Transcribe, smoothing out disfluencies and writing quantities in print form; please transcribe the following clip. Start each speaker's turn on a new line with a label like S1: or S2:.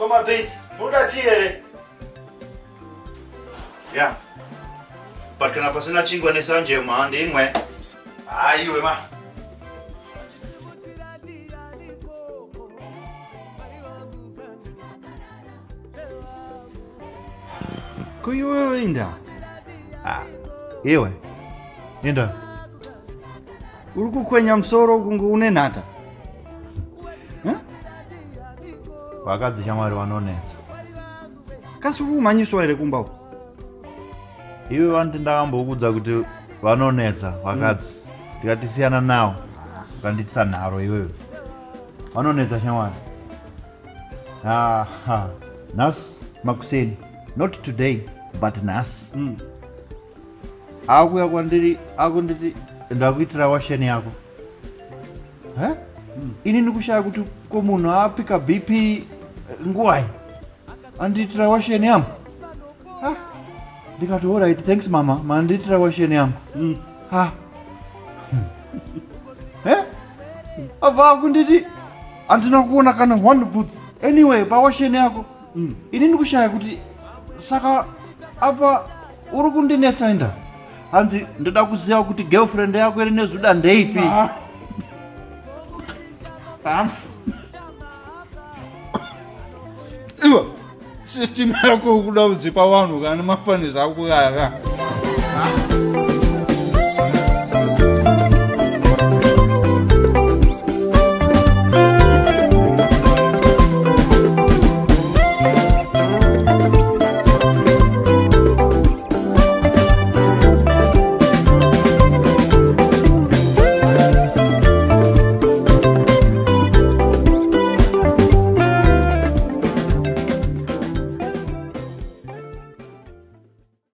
S1: Koma bit, muda tiere. Ya. Pakana pasina chingwa nesanje mande imwe. Ayiwe ma.
S2: Kuiwe inda.
S1: Iwe. Inda.
S2: Uri kukwenya msoro kungu unenata.
S1: Wakadzi shamwari vanonetsa.
S2: Kasi uri umanyiswa here kumbao?
S1: Iwe vanti ndakambokudza kuti vanonetsa vakadzi. Ndikatisiyana nawo. Ukanditisa nharo iwewe. Vanonetsa shamwari. Nhasi makuseni. Not today, but nhasi. Akuya kwandiri akunditi ndakuitira washeni yako. Ini ndikushaya kuti ko munhu apika BP nguwai andiitira washeni yangu. Ndikati alright, thanks mama, mandiitira washeni yangu. Abva akunditi andina kuona kana one boots anyway pa washeni yako. Ini ndikushaya kuti saka apa uri kundinetsa inda. Hanzi ndoda kuziva kuti girlfriend yako iri nezuda ndeipi.
S2: Iwa, system yako kuda udzipa vanhu kana mafaniza akuyaya ka.